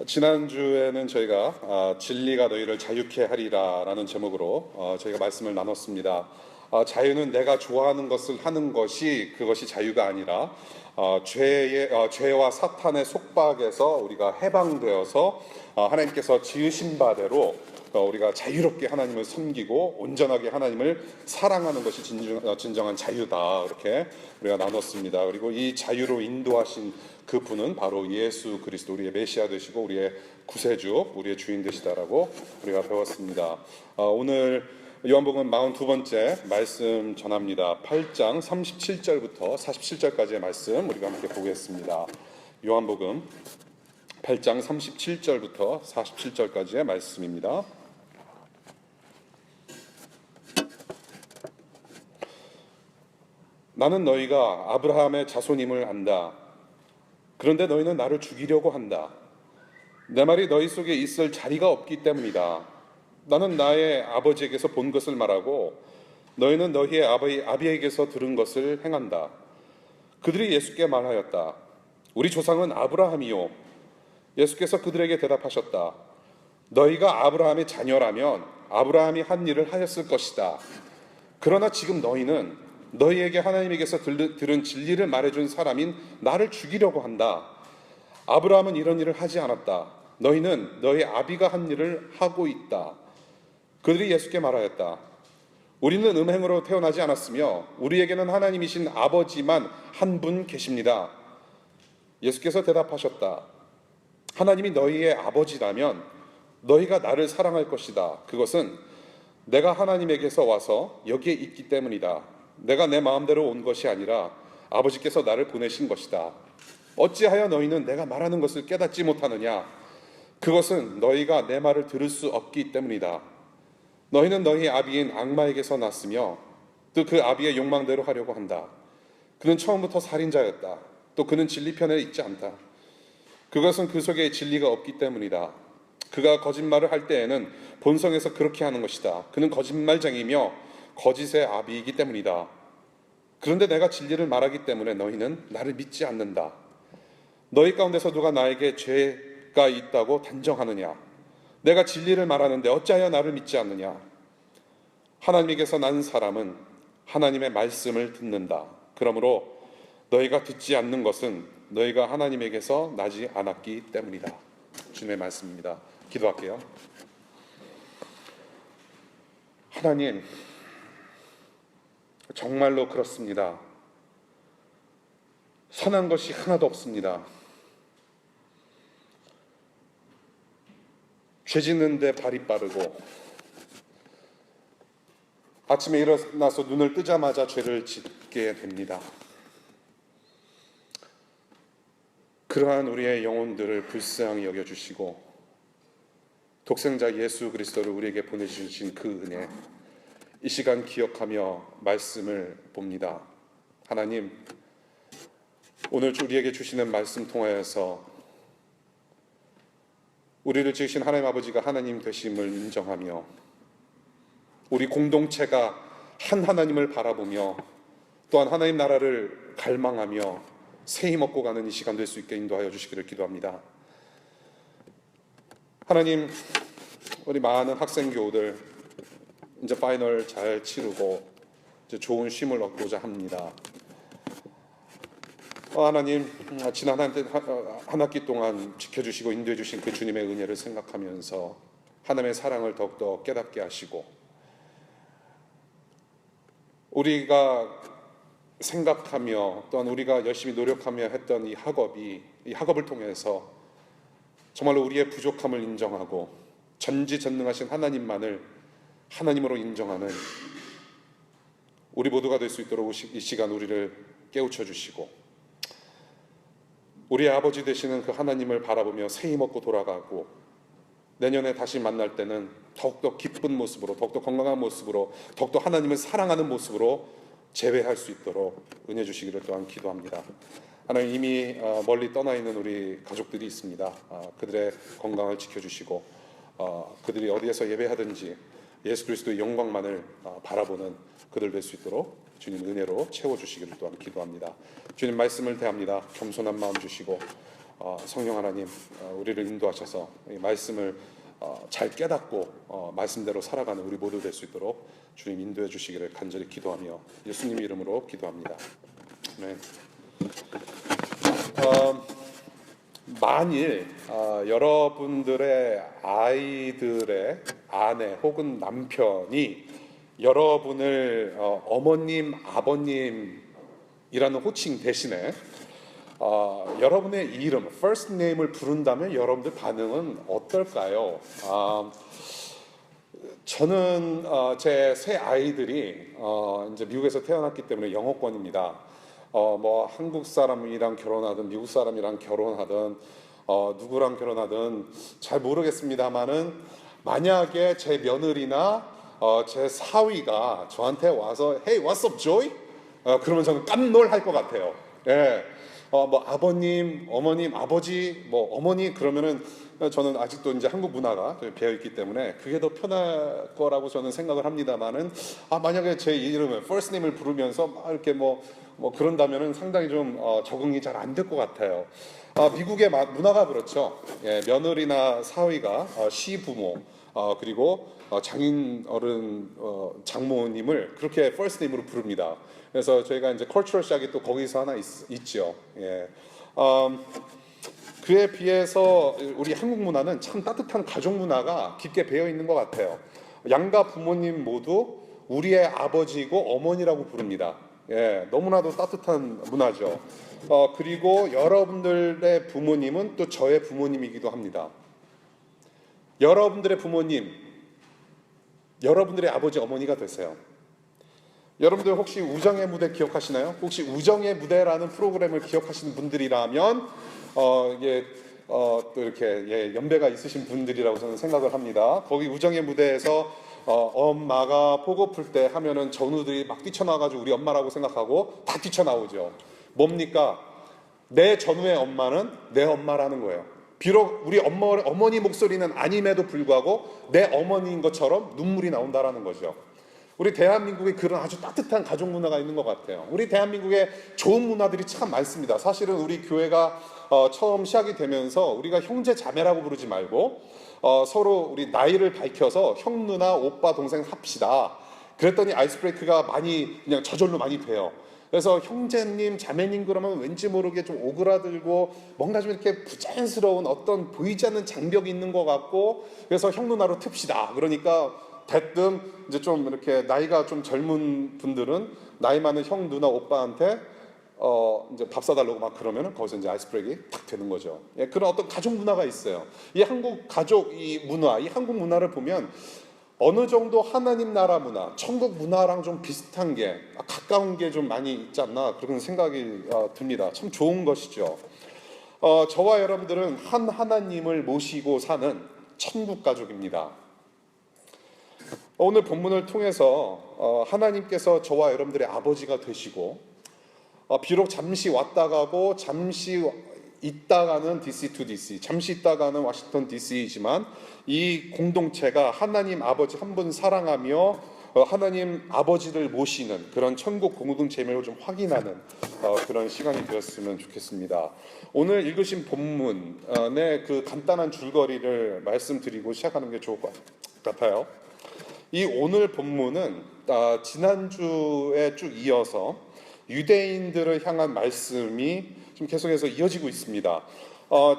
지난주에는 저희가 진리가 너희를 자유케 하리라 라는 제목으로 저희가 말씀을 나눴습니다. 자유는 내가 좋아하는 것을 하는 것이 그것이 자유가 아니라 죄와 사탄의 속박에서 우리가 해방되어서 하나님께서 지으신 바대로 우리가 자유롭게 하나님을 섬기고 온전하게 하나님을 사랑하는 것이 진정한 자유다, 이렇게 우리가 나눴습니다. 그리고 이 자유로 인도하신 그 분은 바로 예수 그리스도, 우리의 메시아 되시고 우리의 구세주, 우리의 주인 되시다라고 우리가 배웠습니다. 오늘 요한복음 42번째 말씀 전합니다. 8장 37절부터 47절까지의 말씀 우리가 함께 보겠습니다. 요한복음 8장 37절부터 47절까지의 말씀입니다. 나는 너희가 아브라함의 자손임을 안다. 그런데 너희는 나를 죽이려고 한다. 내 말이 너희 속에 있을 자리가 없기 때문이다. 나는 나의 아버지에게서 본 것을 말하고 너희는 너희의 아비에게서 들은 것을 행한다. 그들이 예수께 말하였다. 우리 조상은 아브라함이요. 예수께서 그들에게 대답하셨다. 너희가 아브라함의 자녀라면 아브라함이 한 일을 하였을 것이다. 그러나 지금 너희는 너희에게 하나님에게서 들은 진리를 말해준 사람인 나를 죽이려고 한다. 아브라함은 이런 일을 하지 않았다. 너희는 너희 아비가 한 일을 하고 있다. 그들이 예수께 말하였다. 우리는 음행으로 태어나지 않았으며 우리에게는 하나님이신 아버지만 한 분 계십니다. 예수께서 대답하셨다. 하나님이 너희의 아버지라면 너희가 나를 사랑할 것이다. 그것은 내가 하나님에게서 와서 여기에 있기 때문이다. 내가 내 마음대로 온 것이 아니라 아버지께서 나를 보내신 것이다. 어찌하여 너희는 내가 말하는 것을 깨닫지 못하느냐? 그것은 너희가 내 말을 들을 수 없기 때문이다. 너희는 너희 아비인 악마에게서 났으며 또 그 아비의 욕망대로 하려고 한다. 그는 처음부터 살인자였다. 또 그는 진리 편에 있지 않다. 그것은 그 속에 진리가 없기 때문이다. 그가 거짓말을 할 때에는 본성에서 그렇게 하는 것이다. 그는 거짓말쟁이며 거짓의 아비이기 때문이다. 그런데 내가 진리를 말하기 때문에 너희는 나를 믿지 않는다. 너희 가운데서 누가 나에게 죄가 있다고 단정하느냐? 내가 진리를 말하는데 어찌하여 나를 믿지 않느냐? 하나님에게서 난 사람은 하나님의 말씀을 듣는다. 그러므로 너희가 듣지 않는 것은 너희가 하나님에게서 나지 않았기 때문이다. 주님의 말씀입니다. 기도할게요. 하나님, 정말로 그렇습니다. 선한 것이 하나도 없습니다. 죄 짓는데 발이 빠르고 아침에 일어나서 눈을 뜨자마자 죄를 짓게 됩니다. 그러한 우리의 영혼들을 불쌍히 여겨주시고 독생자 예수 그리스도를 우리에게 보내주신 그 은혜, 이 시간 기억하며 말씀을 봅니다. 하나님, 오늘 우리에게 주시는 말씀 통하여서 우리를 지으신 하나님 아버지가 하나님 되심을 인정하며 우리 공동체가 한 하나님을 바라보며 또한 하나님 나라를 갈망하며 새 힘 얻고 가는 이 시간 될 수 있게 인도하여 주시기를 기도합니다. 하나님, 우리 많은 학생 교우들 이제 파이널 잘 치르고 이제 좋은 쉼을 얻고자 합니다. 하나님, 지난 한 학기 동안 지켜주시고 인도해 주신 그 주님의 은혜를 생각하면서 하나님의 사랑을 더욱더 깨닫게 하시고 우리가 생각하며 또한 우리가 열심히 노력하며 했던 이 학업을 통해서 정말로 우리의 부족함을 인정하고 전지전능하신 하나님만을 하나님으로 인정하는 우리 모두가 될 수 있도록 이 시간 우리를 깨우쳐 주시고 우리의 아버지 되시는 그 하나님을 바라보며 새 힘 얻고 돌아가고 내년에 다시 만날 때는 더욱더 기쁜 모습으로, 더욱더 건강한 모습으로, 더욱더 하나님을 사랑하는 모습으로 재회할 수 있도록 은혜 주시기를 또한 기도합니다. 하나님, 이미 멀리 떠나 있는 우리 가족들이 있습니다. 그들의 건강을 지켜주시고 그들이 어디에서 예배하든지 예수 그리스도의 영광만을 바라보는 그들 될 수 있도록 주님 은혜로 채워주시기를 또한 기도합니다. 주님 말씀을 대합니다. 겸손한 마음 주시고 성령 하나님 우리를 인도하셔서 이 말씀을 잘 깨닫고 말씀대로 살아가는 우리 모두 될 수 있도록 주님 인도해 주시기를 간절히 기도하며 예수님 이름으로 기도합니다. 네. 만일 여러분들의 아이들의 아내 혹은 남편이 여러분을 어머님, 아버님이라는 호칭 대신에 여러분의 이름, first name을 부른다면 여러분들 반응은 어떨까요? 저는 제 세 아이들이 이제 미국에서 태어났기 때문에 영어권입니다. 뭐 한국 사람이랑 결혼하든 미국 사람이랑 결혼하든 누구랑 결혼하든 잘 모르겠습니다만은 만약에 제 며느리나 제 사위가 저한테 와서 Hey, what's up, Joey? 그러면 저는 깜놀할 것 같아요. 예. 뭐 아버님, 어머님, 아버지, 뭐 어머니 그러면은 저는 아직도 이제 한국 문화가 배어 있기 때문에 그게 더 편할 거라고 저는 생각을 합니다만은 만약에 제 이름을 first name을 부르면서 막 이렇게 뭐 그런다면은 상당히 좀 적응이 잘 안 될 것 같아요. 미국의 문화가 그렇죠. 예, 며느리나 사위가 시부모 그리고 장인 어른 장모님을 그렇게 first name으로 부릅니다. 그래서 저희가 이제 cultural shock이 또 거기서 하나 있죠. 예. 그에 비해서 우리 한국 문화는 참 따뜻한 가족 문화가 깊게 배어 있는 것 같아요. 양가 부모님 모두 우리의 아버지이고 어머니라고 부릅니다. 예, 너무나도 따뜻한 문화죠. 그리고 여러분들의 부모님은 또 저의 부모님이기도 합니다. 여러분들의 부모님, 여러분들의 아버지, 어머니가 되세요. 여러분들 혹시 우정의 무대 기억하시나요? 혹시 우정의 무대라는 프로그램을 기억하시는 분들이라면 또 이렇게 연배가 있으신 분들이라고 저는 생각을 합니다. 거기 우정의 무대에서 엄마가 보고플 때 하면은 전우들이 막 뛰쳐나와가지고 우리 엄마라고 생각하고 다 뛰쳐나오죠. 뭡니까? 내 전우의 엄마는 내 엄마라는 거예요. 비록 우리 어머니 목소리는 아님에도 불구하고 내 어머니인 것처럼 눈물이 나온다라는 거죠. 우리 대한민국에 그런 아주 따뜻한 가족 문화가 있는 것 같아요. 우리 대한민국에 좋은 문화들이 참 많습니다. 사실은 우리 교회가 처음 시작이 되면서 우리가 형제 자매라고 부르지 말고 서로 우리 나이를 밝혀서 형, 누나, 오빠, 동생 합시다. 그랬더니 아이스브레이크가 많이 그냥 저절로 많이 돼요. 그래서 형제님, 자매님 그러면 왠지 모르게 좀 오그라들고 뭔가 좀 이렇게 부자연스러운 어떤 보이지 않는 장벽이 있는 것 같고 그래서 형, 누나로 틉시다. 그러니까 대뜸 이제 좀 이렇게 나이가 좀 젊은 분들은 나이 많은 형, 누나, 오빠한테 이제 밥 사달라고 막 그러면은 거기서 이제 아이스브레이크가 탁 되는 거죠. 예, 그런 어떤 가족 문화가 있어요. 이 한국 가족 이 문화, 이 한국 문화를 보면 어느 정도 하나님 나라 문화, 천국 문화랑 좀 비슷한 게 가까운 게 좀 많이 있지 않나 그런 생각이 듭니다. 참 좋은 것이죠. 저와 여러분들은 한 하나님을 모시고 사는 천국 가족입니다. 오늘 본문을 통해서 하나님께서 저와 여러분들의 아버지가 되시고 비록 잠시 왔다 가고 잠시 있다가는 DC to DC, 잠시 있다가는 워싱턴 DC이지만 이 공동체가 하나님 아버지 한 분 사랑하며 하나님 아버지를 모시는 그런 천국 공동체임을 좀 확인하는 그런 시간이 되었으면 좋겠습니다. 오늘 읽으신 본문의 그 간단한 줄거리를 말씀드리고 시작하는 게 좋을 것 같아요. 이 오늘 본문은 지난주에 쭉 이어서 유대인들을 향한 말씀이 좀 계속해서 이어지고 있습니다.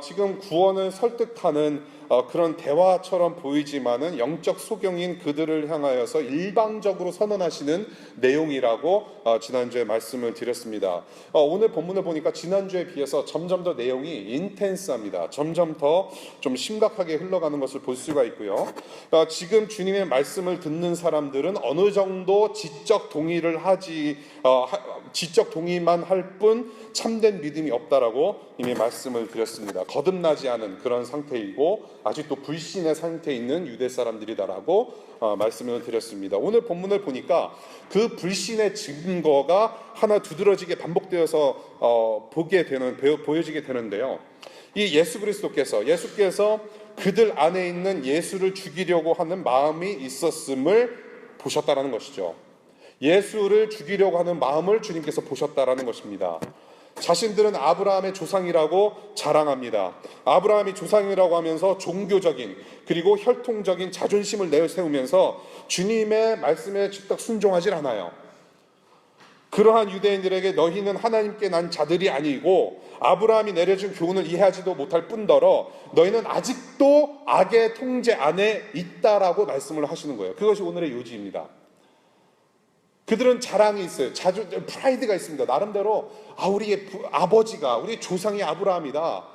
지금 구원을 설득하는 그런 대화처럼 보이지만은 영적 소경인 그들을 향하여서 일방적으로 선언하시는 내용이라고 지난주에 말씀을 드렸습니다. 오늘 본문을 보니까 지난주에 비해서 점점 더 내용이 인텐스합니다. 점점 더 좀 심각하게 흘러가는 것을 볼 수가 있고요. 지금 주님의 말씀을 듣는 사람들은 어느 정도 지적 동의를 지적 동의만 할 뿐 참된 믿음이 없다라고 이미 말씀을 드렸습니다. 거듭나지 않은 그런 상태이고 아직도 불신의 상태에 있는 유대 사람들이다라고 말씀을 드렸습니다. 오늘 본문을 보니까 그 불신의 증거가 하나 두드러지게 반복되어서 보여지게 되는데요. 이 예수께서 그들 안에 있는 예수를 죽이려고 하는 마음이 있었음을 보셨다라는 것이죠. 예수를 죽이려고 하는 마음을 주님께서 보셨다라는 것입니다. 자신들은 아브라함의 조상이라고 자랑합니다. 아브라함이 조상이라고 하면서 종교적인 그리고 혈통적인 자존심을 내세우면서 주님의 말씀에 즉각 순종하지 않아요. 그러한 유대인들에게 너희는 하나님께 난 자들이 아니고 아브라함이 내려준 교훈을 이해하지도 못할 뿐더러 너희는 아직도 악의 통제 안에 있다라고 말씀을 하시는 거예요. 그것이 오늘의 요지입니다. 그들은 자랑이 있어요. 프라이드가 있습니다. 나름대로 우리의 아버지가, 우리 조상이 아브라함이다.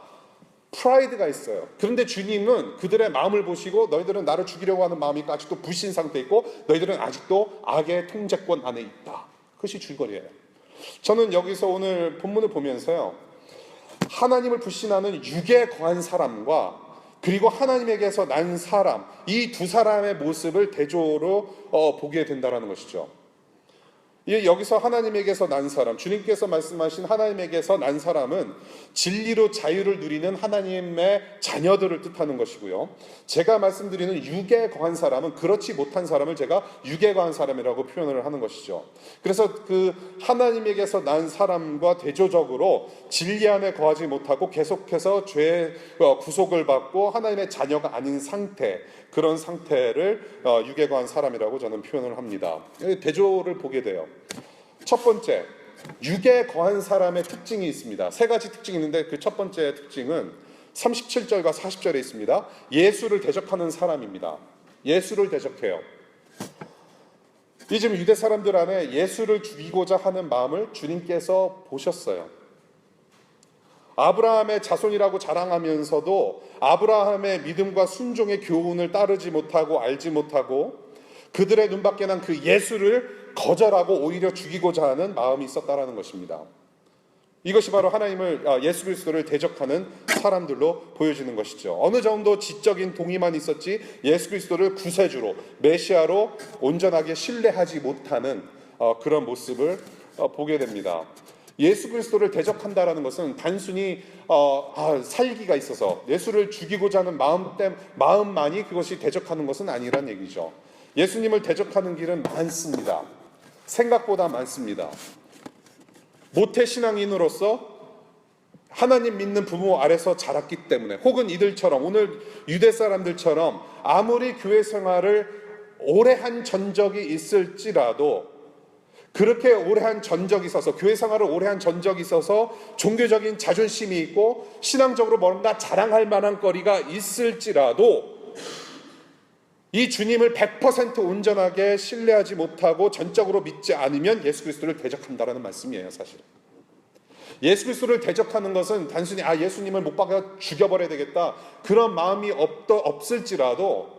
프라이드가 있어요. 그런데 주님은 그들의 마음을 보시고 너희들은 나를 죽이려고 하는 마음이 아직도 불신 상태에 있고 너희들은 아직도 악의 통제권 안에 있다. 그것이 줄거리예요. 저는 여기서 오늘 본문을 보면서요, 하나님을 불신하는 육에 거한 사람과 그리고 하나님에게서 난 사람, 이 두 사람의 모습을 대조로 보게 된다는 것이죠. 여기서 하나님에게서 난 사람, 주님께서 말씀하신 하나님에게서 난 사람은 진리로 자유를 누리는 하나님의 자녀들을 뜻하는 것이고요. 제가 말씀드리는 육에 거한 사람은 그렇지 못한 사람을 제가 육에 거한 사람이라고 표현을 하는 것이죠. 그래서 그 하나님에게서 난 사람과 대조적으로 진리 안에 거하지 못하고 계속해서 죄의 구속을 받고 하나님의 자녀가 아닌 상태, 그런 상태를 육에 거한 사람이라고 저는 표현을 합니다. 대조를 보게 돼요. 첫 번째, 육에 거한 사람의 특징이 있습니다. 세 가지 특징이 있는데 그 첫 번째 특징은 37절과 40절에 있습니다. 예수를 대적하는 사람입니다. 예수를 대적해요. 이 지금 유대 사람들 안에 예수를 죽이고자 하는 마음을 주님께서 보셨어요. 아브라함의 자손이라고 자랑하면서도 아브라함의 믿음과 순종의 교훈을 따르지 못하고 알지 못하고 그들의 눈밖에 난 그 예수를 거절하고 오히려 죽이고자 하는 마음이 있었다라는 것입니다. 이것이 바로 하나님을, 예수 그리스도를 대적하는 사람들로 보여지는 것이죠. 어느 정도 지적인 동의만 있었지 예수 그리스도를 구세주로, 메시아로 온전하게 신뢰하지 못하는 그런 모습을 보게 됩니다. 예수 그리스도를 대적한다라는 것은 단순히 살기가 있어서 예수를 죽이고자 하는 마음만이 그것이 대적하는 것은 아니란 얘기죠. 예수님을 대적하는 길은 많습니다. 생각보다 많습니다. 모태신앙인으로서 하나님 믿는 부모 아래서 자랐기 때문에, 혹은 이들처럼 오늘 유대 사람들처럼 아무리 교회 생활을 오래 한 전적이 있을지라도, 그렇게 오래 한 전적이 있어서, 교회 생활을 오래 한 전적이 있어서 종교적인 자존심이 있고 신앙적으로 뭔가 자랑할 만한 거리가 있을지라도 이 주님을 100% 온전하게 신뢰하지 못하고 전적으로 믿지 않으면 예수 그리스도를 대적한다라는 말씀이에요. 사실 예수 그리스도를 대적하는 것은 단순히 예수님을 못 박아 죽여버려야 되겠다 그런 마음이 없을지라도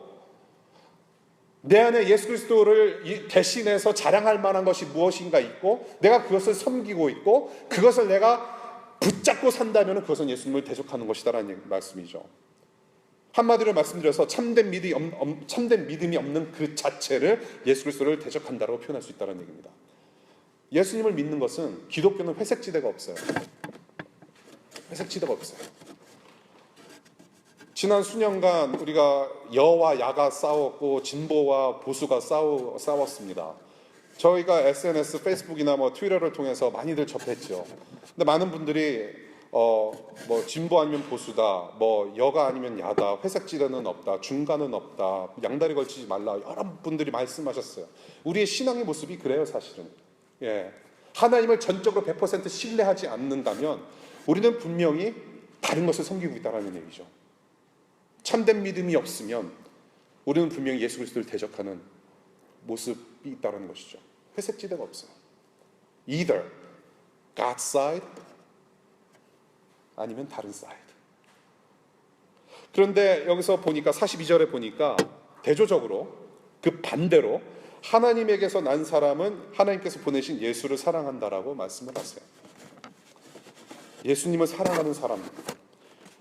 내 안에 예수 그리스도를 대신해서 자랑할 만한 것이 무엇인가 있고 내가 그것을 섬기고 있고 그것을 내가 붙잡고 산다면 그것은 예수님을 대적하는 것이다라는 말씀이죠. 한마디로 말씀드려서 참된 믿음이 없는 그 자체를 예수 그리스도를 대적한다라고 표현할 수 있다는 얘기입니다. 예수님을 믿는 것은, 기독교는 회색지대가 없어요. 회색지대가 없어요. 지난 수년간 우리가 여와 야가 싸웠고 진보와 보수가 싸웠습니다. 저희가 SNS, 페이스북이나 트위터를 통해서 많이들 접했죠. 근데 많은 분들이 진보 아니면 보수다, 여가 아니면 야다, 회색지대는 없다, 중간은 없다, 양다리 걸치지 말라, 여러 분들이 말씀하셨어요. 우리의 신앙의 모습이 그래요, 사실은. 하나님을 전적으로 100% 신뢰하지 않는다면 우리는 분명히 다른 것을 섬기고 있다는 얘기죠. 참된 믿음이 없으면 우리는 분명히 예수 그리스도를 대적하는 모습이 있다는 것이죠. 회색지대가 없어요. Either God's side 아니면 다른 side. 그런데 여기서 보니까 42절에 보니까 대조적으로 그 반대로 하나님에게서 난 사람은 하나님께서 보내신 예수를 사랑한다라고 말씀을 하세요. 예수님을 사랑하는 사람,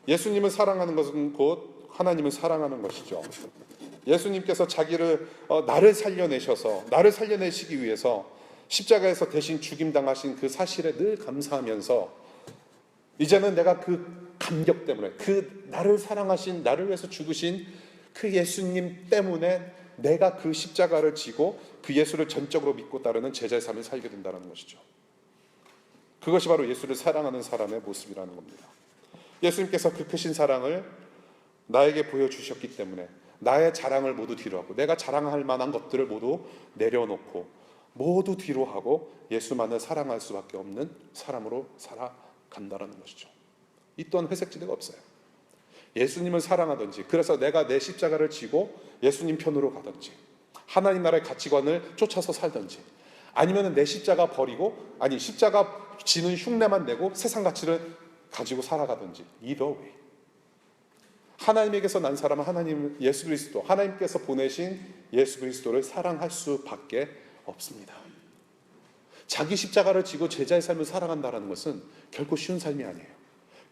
예수님을 사랑하는 것은 곧 하나님을 사랑하는 것이죠. 예수님께서 나를 살려내시기 위해서 십자가에서 대신 죽임당하신 그 사실에 늘 감사하면서 이제는 내가 그 감격 때문에, 그 나를 사랑하신, 나를 위해서 죽으신 그 예수님 때문에 내가 그 십자가를 지고 그 예수를 전적으로 믿고 따르는 제자의 삶을 살게 된다는 것이죠. 그것이 바로 예수를 사랑하는 사람의 모습이라는 겁니다. 예수님께서 그 크신 사랑을 나에게 보여주셨기 때문에 나의 자랑을 모두 뒤로하고 내가 자랑할 만한 것들을 모두 내려놓고 모두 뒤로하고 예수만을 사랑할 수밖에 없는 사람으로 살아간다는 것이죠. 이 또한 회색지대가 없어요. 예수님을 사랑하든지, 그래서 내가 내 십자가를 지고 예수님 편으로 가든지, 하나님 나라의 가치관을 쫓아서 살든지, 아니면 내 십자가 버리고, 아니 십자가 지는 흉내만 내고 세상 가치를 가지고 살아가든지, either way. 하나님에게서 난 사람은 하나님, 예수 그리스도, 하나님께서 보내신 예수 그리스도를 사랑할 수밖에 없습니다. 자기 십자가를 지고 제자의 삶을 살아간다는 것은 결코 쉬운 삶이 아니에요.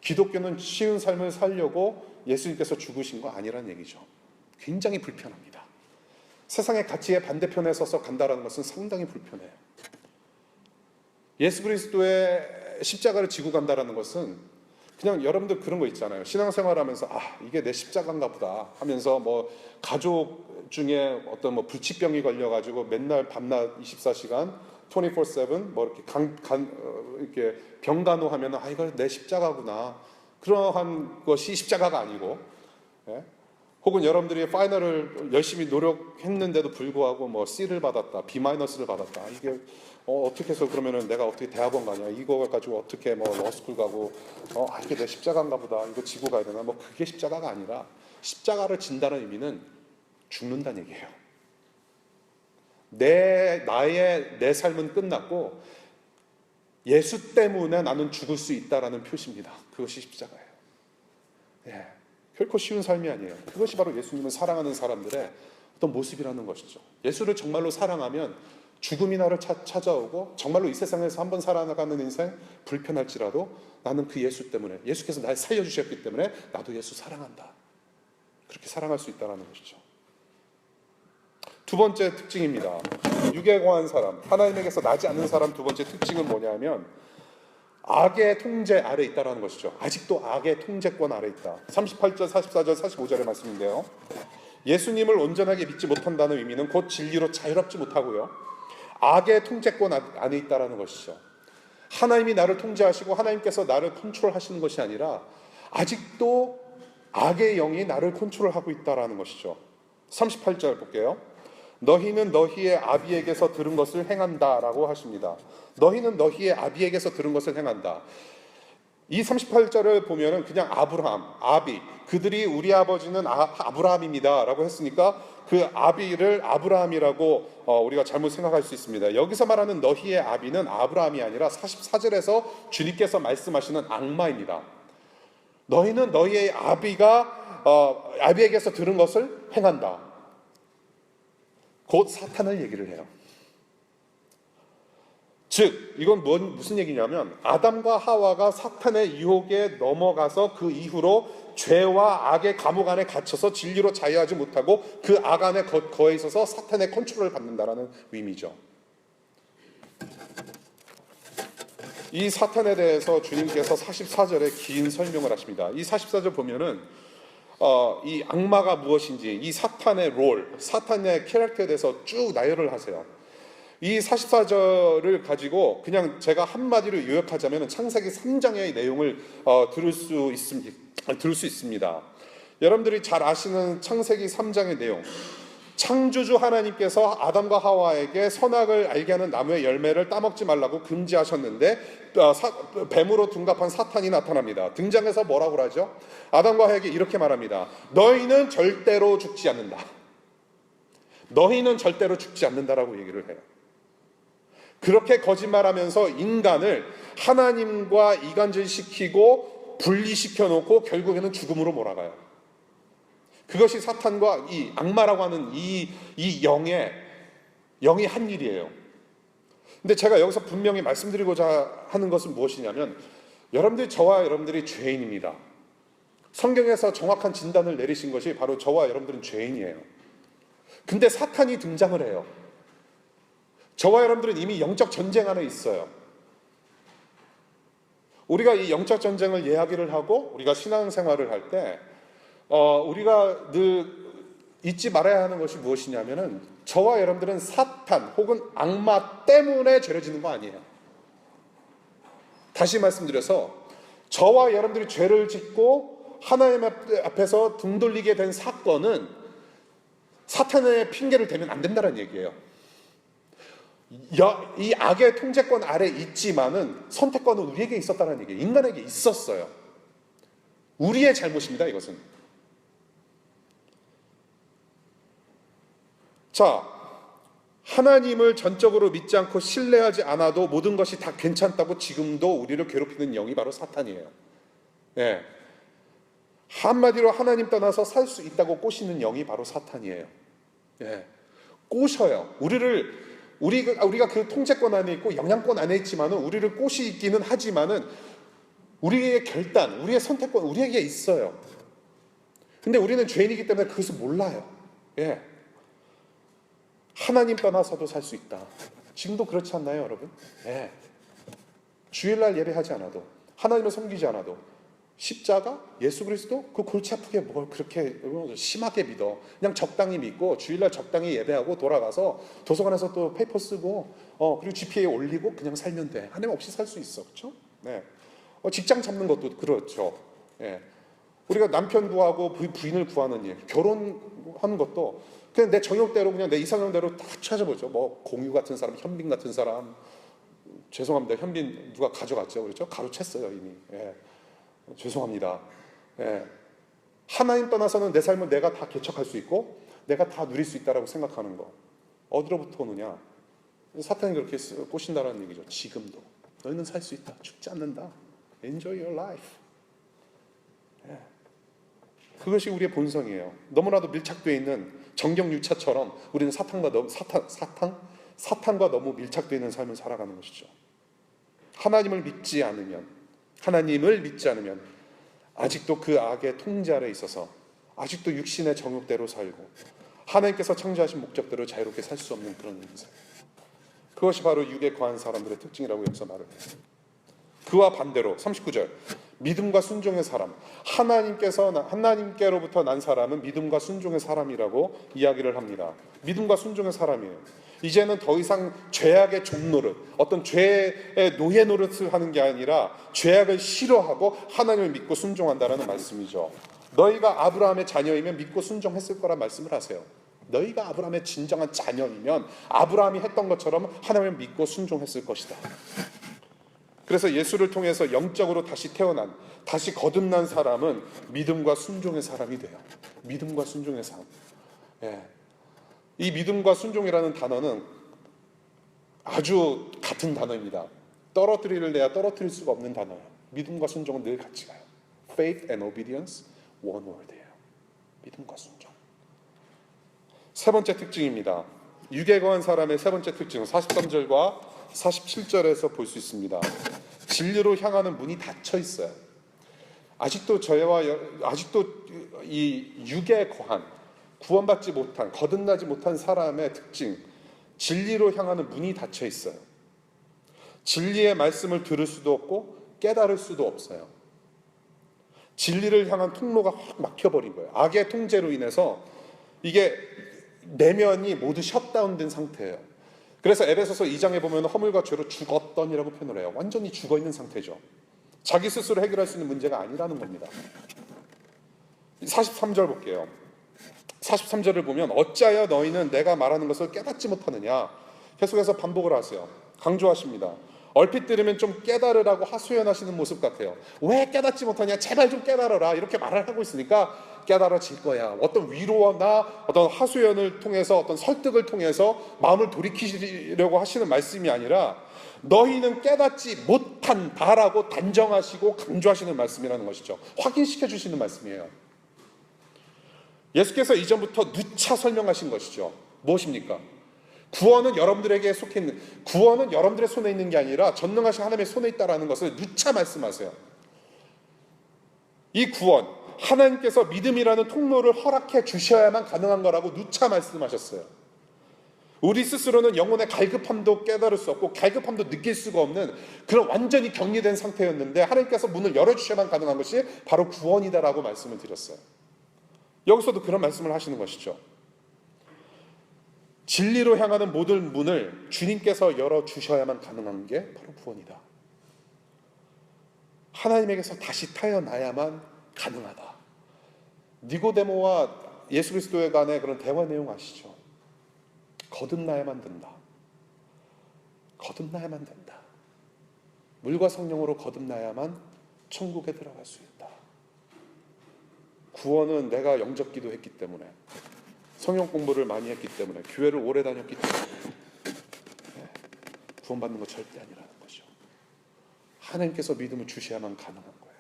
기독교는 쉬운 삶을 살려고 예수님께서 죽으신 거 아니라는 얘기죠. 굉장히 불편합니다. 세상의 가치의 반대편에 서서 간다는 것은 상당히 불편해요. 예수 그리스도의 십자가를 지고 간다는 것은 그냥 여러분들 그런 거 있잖아요. 신앙생활하면서 이게 내 십자가인가 보다 하면서 뭐 가족 중에 어떤 뭐 불치병이 걸려가지고 맨날 밤낮 24시간 24/7 뭐 이렇게 이렇게 병간호하면 이거 내 십자가구나. 그러한 것이 십자가가 아니고, 예? 혹은 여러분들이 파이널을 열심히 노력했는데도 불구하고 뭐 C를 받았다, B-를 받았다. 이게 어떻게 해서 그러면은 내가 어떻게 대학원 가냐? 이거 가지고 어떻게 뭐 러스쿨 가고 이게 내 십자가인가 보다. 이거 지고 가야 되나? 뭐 그게 십자가가 아니라 십자가를 진다는 의미는 죽는다는 얘기예요. 내 삶은 끝났고 예수 때문에 나는 죽을 수 있다라는 표시입니다. 그것이 십자가예요. 예, 결코 쉬운 삶이 아니에요. 그것이 바로 예수님을 사랑하는 사람들의 어떤 모습이라는 것이죠. 예수를 정말로 사랑하면 죽음이 나를 찾아오고 정말로 이 세상에서 한번 살아나가는 인생 불편할지라도 나는 그 예수 때문에, 예수께서 날 살려주셨기 때문에 나도 예수 사랑한다. 그렇게 사랑할 수 있다는 것이죠. 두 번째 특징입니다. 육에 거한 사람, 하나님에게서 나지 않는 사람 두 번째 특징은 뭐냐면 악의 통제 아래 있다는 것이죠. 아직도 악의 통제권 아래 있다. 38절, 44절, 45절의 말씀인데요. 예수님을 온전하게 믿지 못한다는 의미는 곧 진리로 자유롭지 못하고요, 악의 통제권 안에 있다는 것이죠. 하나님이 나를 통제하시고 하나님께서 나를 컨트롤하시는 것이 아니라 아직도 악의 영이 나를 컨트롤하고 있다는 것이죠. 38절 볼게요. 너희는 너희의 아비에게서 들은 것을 행한다라고 하십니다. 너희는 너희의 아비에게서 들은 것을 행한다. 이 38절을 보면은 그냥 아비, 그들이 우리 아버지는 아브라함입니다 라고 했으니까 그 아비를 아브라함이라고 우리가 잘못 생각할 수 있습니다. 여기서 말하는 너희의 아비는 아브라함이 아니라 44절에서 주님께서 말씀하시는 악마입니다. 너희는 너희의 아비에게서 들은 것을 행한다. 곧 사탄을 얘기를 해요. 즉 이건 무슨 얘기냐면 아담과 하와가 사탄의 유혹에 넘어가서 그 이후로 죄와 악의 감옥 안에 갇혀서 진리로 자유하지 못하고 그 악 안에 거해 있어서 사탄의 컨트롤을 받는다라는 의미죠. 이 사탄에 대해서 주님께서 44절에 긴 설명을 하십니다. 이 44절 보면은 이 악마가 무엇인지, 이 사탄의 롤, 사탄의 캐릭터에 대해서 쭉 나열을 하세요. 이 44절을 가지고 그냥 제가 한마디로 요약하자면 창세기 3장의 내용을 들을 수 있습니다. 여러분들이 잘 아시는 창세기 3장의 내용, 창조주 하나님께서 아담과 하와에게 선악을 알게 하는 나무의 열매를 따먹지 말라고 금지하셨는데 뱀으로 둔갑한 사탄이 나타납니다. 등장해서 뭐라고 하죠? 아담과 하와에게 이렇게 말합니다. 너희는 절대로 죽지 않는다. 너희는 절대로 죽지 않는다라고 얘기를 해요. 그렇게 거짓말하면서 인간을 하나님과 이간질시키고 분리시켜 놓고 결국에는 죽음으로 몰아가요. 그것이 사탄과 이 악마라고 하는 이 영이 한 일이에요. 근데 제가 여기서 분명히 말씀드리고자 하는 것은 무엇이냐면 저와 여러분들이 죄인입니다. 성경에서 정확한 진단을 내리신 것이 바로 저와 여러분들은 죄인이에요. 근데 사탄이 등장을 해요. 저와 여러분들은 이미 영적 전쟁 안에 있어요. 우리가 이 영적 전쟁을 이야기를 하고 우리가 신앙생활을 할 때 우리가 늘 잊지 말아야 하는 것이 무엇이냐면은 저와 여러분들은 사탄 혹은 악마 때문에 죄를 짓는 거 아니에요. 다시 말씀드려서 저와 여러분들이 죄를 짓고 하나님 앞에서 등 돌리게 된 사건은 사탄의 핑계를 대면 안 된다는 얘기예요. 이 악의 통제권 아래 있지만은 선택권은 우리에게 있었다는 얘기예요. 인간에게 있었어요. 우리의 잘못입니다, 이것은. 자, 하나님을 전적으로 믿지 않고 신뢰하지 않아도 모든 것이 다 괜찮다고 지금도 우리를 괴롭히는 영이 바로 사탄이에요. 예. 한마디로 하나님 떠나서 살 수 있다고 꼬시는 영이 바로 사탄이에요. 예. 꼬셔요. 우리가 그 통제권 안에 있고 영향권 안에 있지만은 우리를 꼬시기는 하지만은 우리의 결단, 우리의 선택권 우리에게 있어요. 근데 우리는 죄인이기 때문에 그것을 몰라요. 예. 하나님 떠나서도 살 수 있다. 지금도 그렇지 않나요, 여러분? 네. 주일날 예배하지 않아도, 하나님을 섬기지 않아도, 십자가, 예수 그리스도, 그 골치 아프게 뭘 그렇게 심하게 믿어. 그냥 적당히 믿고, 주일날 적당히 예배하고, 돌아가서 도서관에서 또 페이퍼 쓰고, 그리고 GPA 올리고 그냥 살면 돼. 하나님 없이 살 수 있어. 그렇죠? 네. 직장 잡는 것도 그렇죠. 예. 우리가 남편 구하고 부인을 구하는 일, 결혼하는 것도 그냥 내 정욕대로 그냥 내 이상형대로 다 찾아보죠. 뭐 공유 같은 사람, 현빈 같은 사람. 죄송합니다. 현빈 누가 가져갔죠, 그렇죠? 가로챘어요 이미. 예. 죄송합니다. 예. 하나님 떠나서는 내 삶을 내가 다 개척할 수 있고 내가 다 누릴 수 있다라고 생각하는 거. 어디로부터 오느냐? 사탄이 그렇게 꼬신다는 얘기죠. 지금도 너희는 살 수 있다. 죽지 않는다. Enjoy your life. 예. 그것이 우리의 본성이에요. 너무나도 밀착되어 있는 정경유차처럼 우리는 사탄과 너무 밀착되어 있는 삶을 살아가는 것이죠. 하나님을 믿지 않으면 아직도 그 악의 통제 아래 있어서 아직도 육신의 정욕대로 살고 하나님께서 창조하신 목적대로 자유롭게 살 수 없는 그런 인생. 그것이 바로 육에 거한 사람들의 특징이라고 여기서 말을 해요. 그와 반대로 39절 믿음과 순종의 사람, 하나님께로부터 난 사람은 믿음과 순종의 사람이라고 이야기를 합니다. 믿음과 순종의 사람이에요. 이제는 더 이상 죄악의 종노릇, 어떤 죄의 노예 노릇을 하는 게 아니라 죄악을 싫어하고 하나님을 믿고 순종한다라는 말씀이죠. 너희가 아브라함의 자녀이면 믿고 순종했을 거란 말씀을 하세요. 너희가 아브라함의 진정한 자녀이면 아브라함이 했던 것처럼 하나님을 믿고 순종했을 것이다. 그래서 예수를 통해서 영적으로 다시 태어난, 다시 거듭난 사람은 믿음과 순종의 사람이 돼요. 믿음과 순종의 삶. 예. 이 믿음과 순종이라는 단어는 아주 같은 단어입니다. 떨어뜨리려야 떨어뜨릴 수가 없는 단어예요. 믿음과 순종은 늘 같이 가요. Faith and obedience, one word예요. 믿음과 순종. 세 번째 특징입니다. 육에 거한 사람의 세 번째 특징은 43절과 47절에서 볼 수 있습니다. 진리로 향하는 문이 닫혀 있어요. 아직도 이 육에 거한, 구원받지 못한, 거듭나지 못한 사람의 특징, 진리로 향하는 문이 닫혀 있어요. 진리의 말씀을 들을 수도 없고 깨달을 수도 없어요. 진리를 향한 통로가 확 막혀버린 거예요. 악의 통제로 인해서 이게 내면이 모두 셧다운된 상태예요. 그래서 에베소서 2장에 보면 허물과 죄로 죽었더니라고 표현을 해요. 완전히 죽어있는 상태죠. 자기 스스로 해결할 수 있는 문제가 아니라는 겁니다. 43절 볼게요. 43절을 보면 어찌하여 너희는 내가 말하는 것을 깨닫지 못하느냐. 계속해서 반복을 하세요. 강조하십니다. 얼핏 들으면 좀 깨달으라고 하소연하시는 모습 같아요. 왜 깨닫지 못하냐? 제발 좀 깨달아라. 이렇게 말을 하고 있으니까 깨달아질 거야. 어떤 위로나 어떤 하소연을 통해서 어떤 설득을 통해서 마음을 돌이키려고 하시는 말씀이 아니라 너희는 깨닫지 못한다라고 단정하시고 강조하시는 말씀이라는 것이죠. 확인시켜 주시는 말씀이에요. 예수께서 이전부터 누차 설명하신 것이죠. 무엇입니까? 구원은 여러분들에게 속해 있는, 구원은 여러분들의 손에 있는 게 아니라 전능하신 하나님의 손에 있다라는 것을 누차 말씀하세요. 이 구원, 하나님께서 믿음이라는 통로를 허락해 주셔야만 가능한 거라고 누차 말씀하셨어요. 우리 스스로는 영혼의 갈급함도 깨달을 수 없고 갈급함도 느낄 수가 없는 그런 완전히 격리된 상태였는데 하나님께서 문을 열어주셔야만 가능한 것이 바로 구원이다라고 말씀을 드렸어요. 여기서도 그런 말씀을 하시는 것이죠. 진리로 향하는 모든 문을 주님께서 열어주셔야만 가능한 게 바로 구원이다. 하나님에게서 다시 태어나야만 가능하다. 니고데모와 예수 그리스도의 간의 그런 대화 내용 아시죠? 거듭나야만 된다. 거듭나야만 된다. 물과 성령으로 거듭나야만 천국에 들어갈 수 있다. 구원은 내가 영접 기도했기 때문에, 성령 공부를 많이 했기 때문에, 교회를 오래 다녔기 때문에 구원받는 거 절대 아니라는 거죠. 하나님께서 믿음을 주셔야만 가능한 거예요.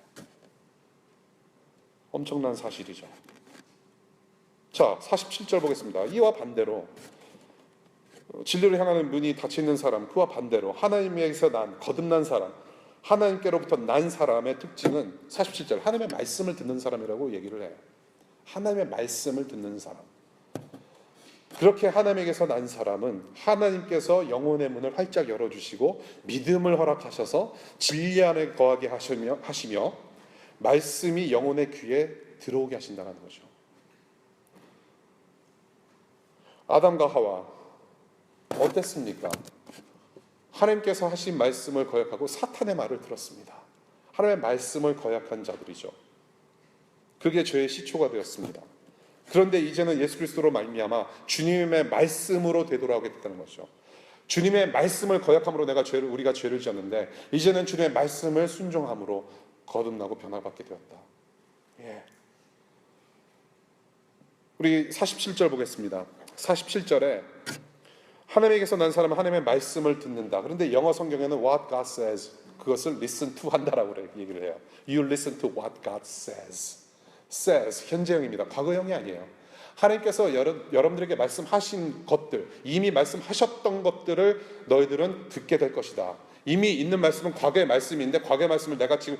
엄청난 사실이죠. 자, 47절 보겠습니다. 이와 반대로 진리를 향하는 문이 닫혀 있는 사람, 그와 반대로 하나님에게서 난 거듭난 사람, 하나님께로부터 난 사람의 특징은 47절 하나님의 말씀을 듣는 사람이라고 얘기를 해요. 하나님의 말씀을 듣는 사람. 그렇게 하나님에게서 난 사람은 하나님께서 영혼의 문을 활짝 열어주시고 믿음을 허락하셔서 진리 안에 거하게 하시며 말씀이 영혼의 귀에 들어오게 하신다는 거죠. 아담과 하와 어땠습니까? 하나님께서 하신 말씀을 거역하고 사탄의 말을 들었습니다. 하나님의 말씀을 거역한 자들이죠. 그게 죄의 시초가 되었습니다. 그런데 이제는 예수 그리스도로 말미암아 주님의 말씀으로 되돌아오게 됐다는 거죠. 주님의 말씀을 거역함으로 우리가 죄를 지었는데 이제는 주님의 말씀을 순종함으로 거듭나고 변화받게 되었다. 예. 우리 47절 보겠습니다. 47절에 하나님에게서 난 사람은 하나님의 말씀을 듣는다. 그런데 영어 성경에는 what God says 그것을 listen to 한다라고 얘기를 해요. You listen to what God says. says 현재형입니다. 과거형이 아니에요. 하나님께서 여러분들에게 말씀하신 것들, 이미 말씀하셨던 것들을 너희들은 듣게 될 것이다. 이미 있는 말씀은 과거의 말씀인데 과거의 말씀을 내가 지금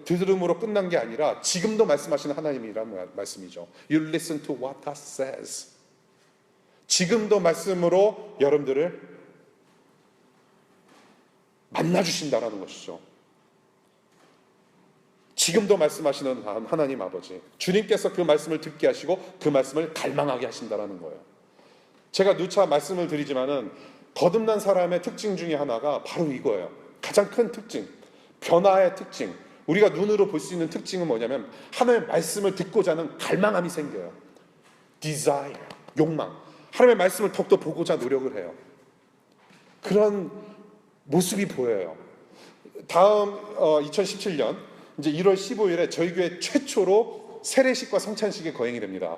들음으로 끝난 게 아니라 지금도 말씀하시는 하나님이라는 말씀이죠. You listen to what God says. 지금도 말씀으로 여러분들을 만나주신다라는 것이죠. 지금도 말씀하시는 하나님 아버지, 주님께서 그 말씀을 듣게 하시고 그 말씀을 갈망하게 하신다라는 거예요. 제가 누차 말씀을 드리지만은 거듭난 사람의 특징 중에 하나가 바로 이거예요. 가장 큰 특징, 변화의 특징, 우리가 눈으로 볼 수 있는 특징은 뭐냐면 하나님의 말씀을 듣고자 하는 갈망함이 생겨요. desire, 욕망. 하나님의 말씀을 더욱더 보고자 노력을 해요. 그런 모습이 보여요. 다음 2017년 이제 1월 15일에 저희 교회 최초로 세례식과 성찬식이 거행이 됩니다.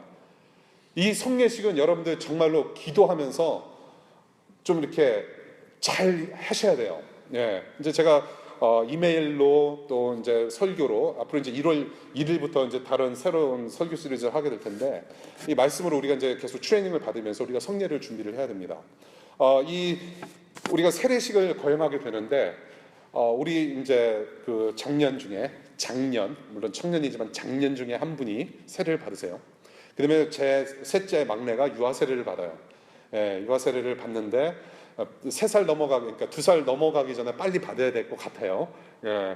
이 성례식은 여러분들 정말로 기도하면서 좀 이렇게 잘 하셔야 돼요. 예. 이제 제가 이메일로 또 이제 설교로 앞으로 이제 1월 1일부터 이제 다른 새로운 설교 시리즈를 하게 될 텐데 이 말씀으로 우리가 이제 계속 트레이닝을 받으면서 우리가 성례를 준비를 해야 됩니다. 우리가 세례식을 거행하게 되는데 우리 이제 그 장년 물론 청년이지만 장년 중에 한 분이 세례를 받으세요. 그다음에 제 셋째 막내가 유아 세례를 받아요. 예, 유아 세례를 받는데 3살 그러니까 2살 넘어가기 전에 빨리 받아야 될 것 같아요. 예.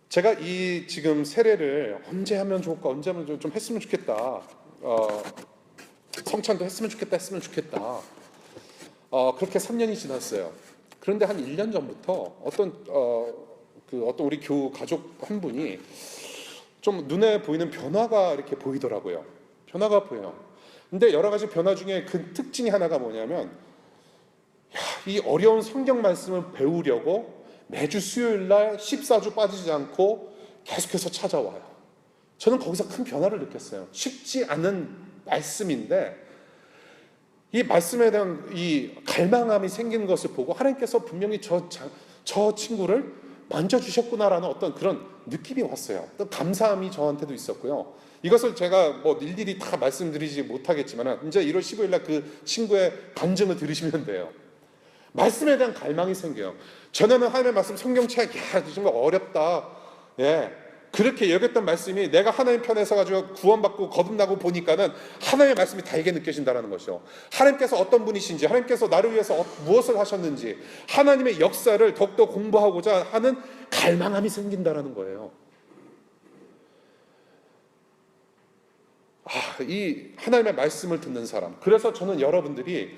제가 이 지금 세례를 언제 하면 좋을까, 언제 하면 좀 했으면 좋겠다. 성찬도 했으면 좋겠다. 그렇게 3년이 지났어요. 그런데 한 1년 전부터 어떤 우리 교우 가족 한 분이 좀 눈에 보이는 변화가 이렇게 보이더라고요. 변화가 보여요. 근데 여러 가지 변화 중에 그 특징이 하나가 뭐냐면 이 어려운 성경 말씀을 배우려고 매주 수요일 날 14주 빠지지 않고 계속해서 찾아와요. 저는 거기서 큰 변화를 느꼈어요. 쉽지 않은 말씀인데 이 말씀에 대한 이 갈망함이 생기는 것을 보고 하나님께서 분명히 저 친구를 만져주셨구나라는 어떤 그런 느낌이 왔어요. 또 감사함이 저한테도 있었고요. 이것을 제가 뭐 일일이 다 말씀드리지 못하겠지만 이제 1월 15일 날 그 친구의 간증을 들으시면 돼요. 말씀에 대한 갈망이 생겨요. 전에는 하나님의 말씀 성경책 정말 어렵다. 예. 그렇게 여겼던 말씀이 내가 하나님 편에 서가지고 구원받고 거듭나고 보니까는 하나님의 말씀이 달게 느껴진다는 것이죠. 하나님께서 어떤 분이신지, 하나님께서 나를 위해서 무엇을 하셨는지, 하나님의 역사를 더욱더 공부하고자 하는 갈망함이 생긴다는 거예요. 이 하나님의 말씀을 듣는 사람. 그래서 저는 여러분들이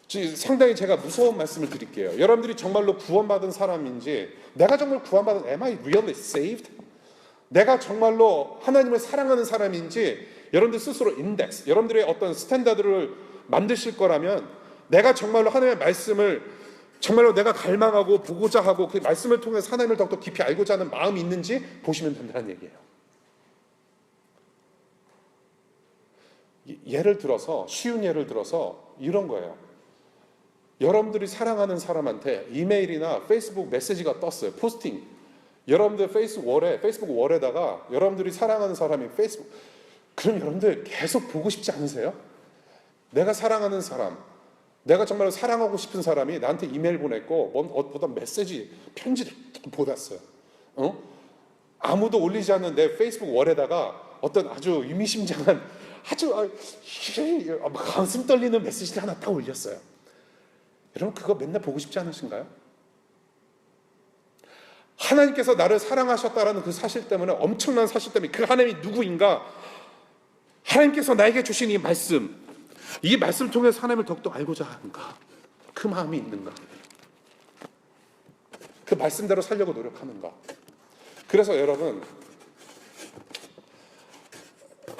상당히 제가 무서운 말씀을 드릴게요. 여러분들이 정말로 구원받은 사람인지, 내가 정말 구원받은, am I really saved? 내가 정말로 하나님을 사랑하는 사람인지 여러분들 스스로 인덱스, 여러분들의 어떤 스탠다드를 만드실 거라면, 내가 정말로 하나님의 말씀을 정말로 내가 갈망하고 보고자 하고 그 말씀을 통해서 하나님을 더욱더 깊이 알고자 하는 마음이 있는지 보시면 된다는 얘기예요. 예를 들어서, 쉬운 예를 들어서 이런 거예요. 여러분들이 사랑하는 사람한테 이메일이나 페이스북 메시지가 떴어요. 포스팅. 여러분들 페이스북 월에다가 여러분들이 사랑하는 사람이 페이스북, 그럼 여러분들 계속 보고 싶지 않으세요? 내가 사랑하는 사람, 내가 정말로 사랑하고 싶은 사람이 나한테 이메일 보냈고 어떤 메시지, 편지를 보냈어요. 아무도 올리지 않는 내 페이스북 월에다가 어떤 아주 의미심장한, 아주 가슴 떨리는 메시지를 하나 딱 올렸어요. 여러분, 그거 맨날 보고 싶지 않으신가요? 하나님께서 나를 사랑하셨다라는 그 사실 때문에, 엄청난 사실 때문에, 그 하나님이 누구인가, 하나님께서 나에게 주신 이 말씀을 통해서 하나님을 더욱더 알고자 하는가, 그 마음이 있는가, 그 말씀대로 살려고 노력하는가. 그래서 여러분,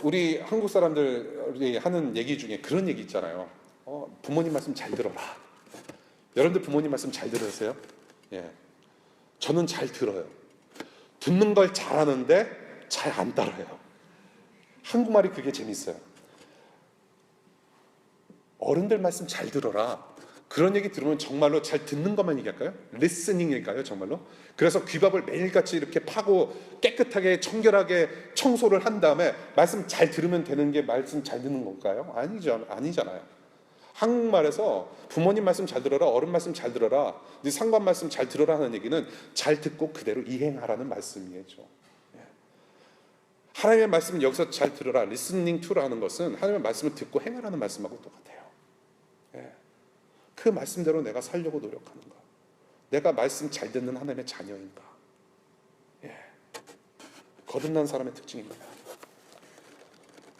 우리 한국 사람들이 하는 얘기 중에 그런 얘기 있잖아요. 부모님 말씀 잘 들어라. 여러분들 부모님 말씀 잘 들으세요? 예. 저는 잘 들어요. 듣는 걸 잘하는데 잘 안 따라요. 한국말이 그게 재밌어요. 어른들 말씀 잘 들어라. 그런 얘기 들으면 정말로 잘 듣는 것만 얘기할까요? 리스닝일까요, 정말로? 그래서 귀밥을 매일같이 이렇게 파고 깨끗하게 청결하게 청소를 한 다음에 말씀 잘 들으면 되는 게 말씀 잘 듣는 건가요? 아니잖아요. 한국말에서 부모님 말씀 잘 들어라, 어른 말씀 잘 들어라, 네 상관 말씀 잘 들어라 하는 얘기는 잘 듣고 그대로 이행하라는 말씀이죠. 하나님의 말씀을 여기서 잘 들어라, listening to라는 것은 하나님의 말씀을 듣고 행하라는 말씀하고 똑같아요. 그 말씀대로 내가 살려고 노력하는가, 내가 말씀 잘 듣는 하나님의 자녀인가. 거듭난 사람의 특징입니다.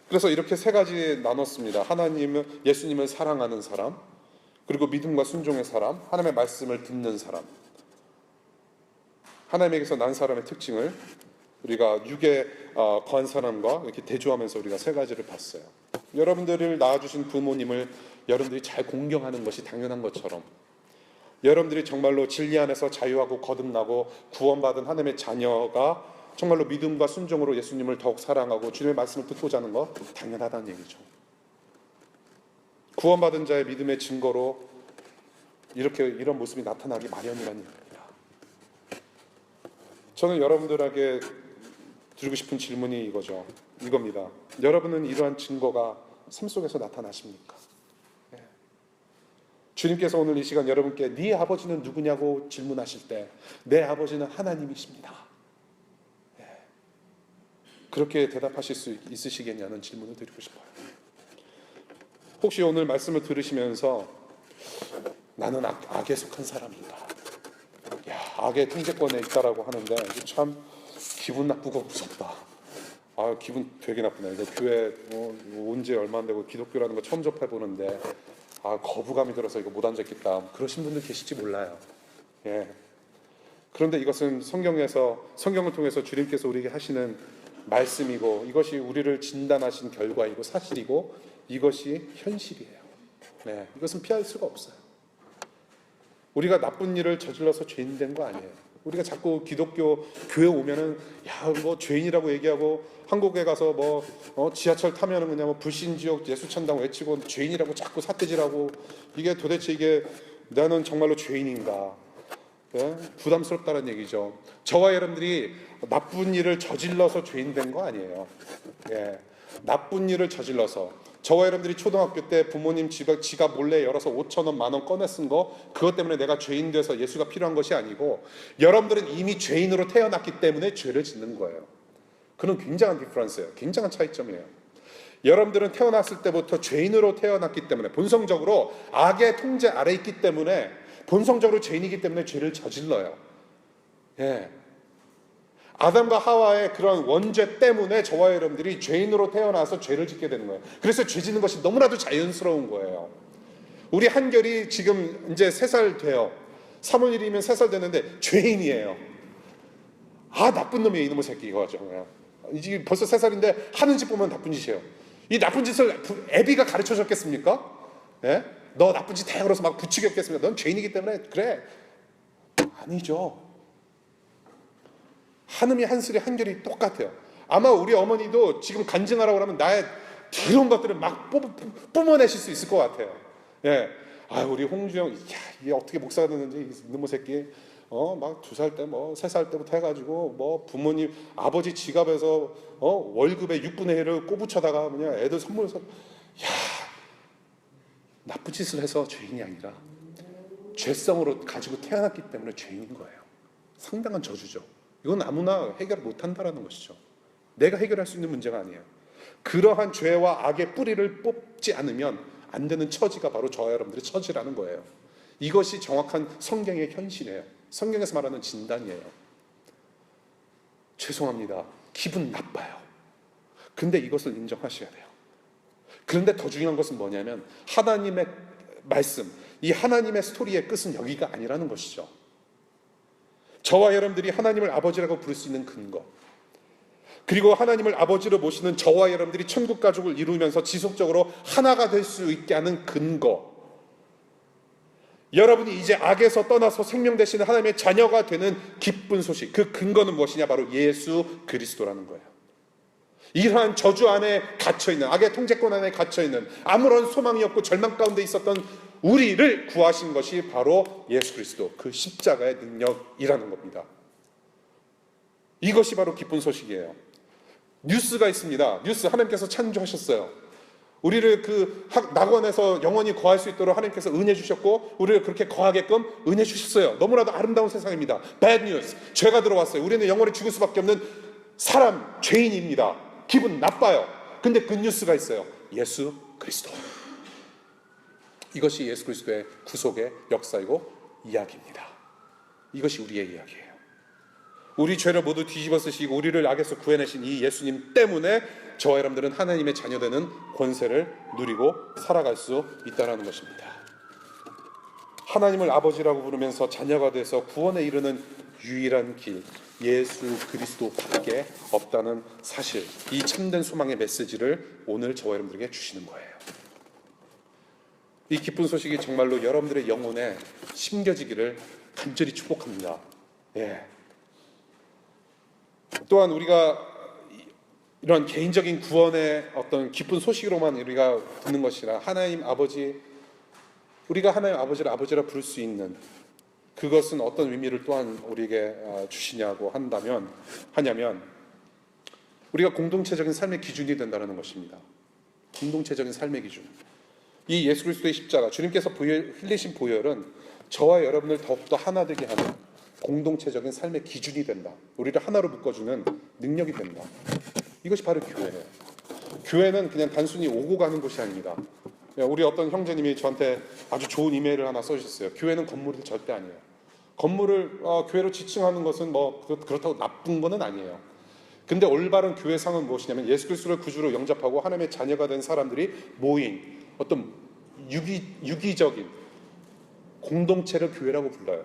그래서 이렇게 세 가지 나눴습니다. 하나님은, 예수님을 사랑하는 사람, 그리고 믿음과 순종의 사람, 하나님의 말씀을 듣는 사람. 하나님에게서 난 사람의 특징을 우리가 육에 거한 사람과 이렇게 대조하면서 우리가 세 가지를 봤어요. 여러분들을 낳아주신 부모님을 여러분들이 잘 공경하는 것이 당연한 것처럼, 여러분들이 정말로 진리 안에서 자유하고 거듭나고 구원받은 하나님의 자녀가 정말로 믿음과 순종으로 예수님을 더욱 사랑하고 주님의 말씀을 듣고자 하는 거 당연하다는 얘기죠. 구원받은 자의 믿음의 증거로 이런 모습이 나타나기 마련이라는 얘기입니다. 저는 여러분들에게 드리고 싶은 질문이 이겁니다. 여러분은 이러한 증거가 삶 속에서 나타나십니까? 주님께서 오늘 이 시간 여러분께 네 아버지는 누구냐고 질문하실 때, 내 아버지는 하나님이십니다. 그렇게 대답하실 수 있으시겠냐는 질문을 드리고 싶어요. 혹시 오늘 말씀을 들으시면서 나는 악에 속한 사람인가? 악의 통제권에 있다라고 하는데 참 기분 나쁘고 무섭다. 기분 되게 나쁘네. 이거 교회 온 지 얼마 안 되고 기독교라는 거 처음 접해보는데 거부감이 들어서 이거 못 앉았겠다. 그러신 분들 계실지 몰라요. 그런데 이것은 성경을 통해서 주님께서 우리에게 하시는 말씀이고, 이것이 우리를 진단하신 결과이고 사실이고, 이것이 현실이에요. 이것은 피할 수가 없어요. 우리가 나쁜 일을 저질러서 죄인 된 거 아니에요. 우리가 자꾸 기독교 교회 오면은 죄인이라고 얘기하고, 한국에 가서 지하철 타면은 그냥 불신지옥 예수천당 외치고 죄인이라고 자꾸 삿대질하고, 이게 도대체 나는 정말로 죄인인가? 부담스럽다는 얘기죠. 저와 여러분들이 나쁜 일을 저질러서 죄인 된 거 아니에요. 나쁜 일을 저질러서, 저와 여러분들이 초등학교 때 부모님 지갑 몰래 열어서 5,000원, 10,000원 꺼내 쓴 거, 그것 때문에 내가 죄인 돼서 예수가 필요한 것이 아니고, 여러분들은 이미 죄인으로 태어났기 때문에 죄를 짓는 거예요. 그건 굉장한 디퍼런스예요. 굉장한 차이점이에요. 여러분들은 태어났을 때부터 죄인으로 태어났기 때문에, 본성적으로 악의 통제 아래 있기 때문에, 본성적으로 죄인이기 때문에 죄를 저질러요. 아담과 하와의 그런 원죄 때문에 저와 여러분들이 죄인으로 태어나서 죄를 짓게 되는 거예요. 그래서 죄 짓는 것이 너무나도 자연스러운 거예요. 우리 한결이 지금 이제 3살 돼요. 3월 1일이면 3살 되는데 죄인이에요. 아, 나쁜 놈이에요, 이놈의 새끼. 이거죠. 이제 벌써 3살인데 하는 짓 보면 나쁜 짓이에요. 이 나쁜 짓을 애비가 가르쳐 줬겠습니까? 예? 너 나쁜 짓 해, 그래서 막 부추겼겠습니까? 넌 죄인이기 때문에 그래. 아니죠. 한음이 한슬이 한결이 똑같아요. 아마 우리 어머니도 지금 간증하라고 하면 나의 더러운 것들을 막 뿜어내실 수 있을 것 같아요. 예. 아, 우리 홍주영, 야, 이게 어떻게 목사가 됐는지, 이놈의 새끼. 막 2살 때, 3살 때부터 해가지고, 부모님, 아버지 지갑에서, 월급의 6분의 1을 꼬부쳐다가 그냥 애들 선물 사, 야, 나쁜 짓을 해서 죄인이 아니라, 죄성으로 가지고 태어났기 때문에 죄인인 거예요. 상당한 저주죠. 이건 아무나 해결 못 한다라는 것이죠. 내가 해결할 수 있는 문제가 아니에요. 그러한 죄와 악의 뿌리를 뽑지 않으면 안 되는 처지가 바로 저와 여러분들의 처지라는 거예요. 이것이 정확한 성경의 현실이에요. 성경에서 말하는 진단이에요. 죄송합니다. 기분 나빠요. 근데 이것을 인정하셔야 돼요. 그런데 더 중요한 것은 뭐냐면 하나님의 말씀, 이 하나님의 스토리의 끝은 여기가 아니라는 것이죠. 저와 여러분들이 하나님을 아버지라고 부를 수 있는 근거, 그리고 하나님을 아버지로 모시는 저와 여러분들이 천국 가족을 이루면서 지속적으로 하나가 될 수 있게 하는 근거, 여러분이 이제 악에서 떠나서 생명 되시는 하나님의 자녀가 되는 기쁜 소식, 그 근거는 무엇이냐? 바로 예수 그리스도라는 거예요. 이러한 저주 안에 갇혀있는, 악의 통제권 안에 갇혀있는, 아무런 소망이 없고 절망 가운데 있었던 우리를 구하신 것이 바로 예수 그리스도, 그 십자가의 능력이라는 겁니다. 이것이 바로 기쁜 소식이에요. 뉴스가 있습니다. 뉴스, 하나님께서 창조하셨어요. 우리를 그 낙원에서 영원히 거할 수 있도록 하나님께서 은혜 주셨고, 우리를 그렇게 거하게끔 은혜 주셨어요. 너무나도 아름다운 세상입니다. Bad news, 죄가 들어왔어요. 우리는 영원히 죽을 수밖에 없는 사람, 죄인입니다. 기분 나빠요. 근데 굿뉴스가 있어요. 예수 그리스도. 이것이 예수 그리스도의 구속의 역사이고 이야기입니다. 이것이 우리의 이야기예요. 우리 죄를 모두 뒤집어 쓰시고 우리를 악에서 구해내신 이 예수님 때문에 저와 여러분들은 하나님의 자녀되는 권세를 누리고 살아갈 수 있다는 것입니다. 하나님을 아버지라고 부르면서 자녀가 돼서 구원에 이르는 유일한 길, 예수 그리스도밖에 없다는 사실, 이 참된 소망의 메시지를 오늘 저와 여러분들에게 주시는 거예요. 이 기쁜 소식이 정말로 여러분들의 영혼에 심겨지기를 간절히 축복합니다. 예. 또한 우리가 이런 개인적인 구원의 어떤 기쁜 소식으로만 우리가 듣는 것이라 하나님 아버지, 우리가 하나님 아버지를 아버지라 부를 수 있는 그것은 어떤 의미를 또한 우리에게 주시냐고 하냐면 우리가 공동체적인 삶의 기준이 된다는 것입니다. 공동체적인 삶의 기준. 이 예수 그리스도의 십자가, 주님께서 흘리신 보혈은 저와 여러분을 더욱더 하나 되게 하는 공동체적인 삶의 기준이 된다. 우리를 하나로 묶어주는 능력이 된다. 이것이 바로 교회예요. 교회는 그냥 단순히 오고 가는 곳이 아닙니다. 우리 어떤 형제님이 저한테 아주 좋은 이메일을 하나 써주셨어요. 교회는 건물이 절대 아니에요. 건물을 교회로 지칭하는 것은 그렇다고 나쁜 것은 아니에요. 근데 올바른 교회상은 무엇이냐면 예수 그리스도를 구주로 영접하고 하나님의 자녀가 된 사람들이 모인 어떤 유기적인 공동체를 교회라고 불러요.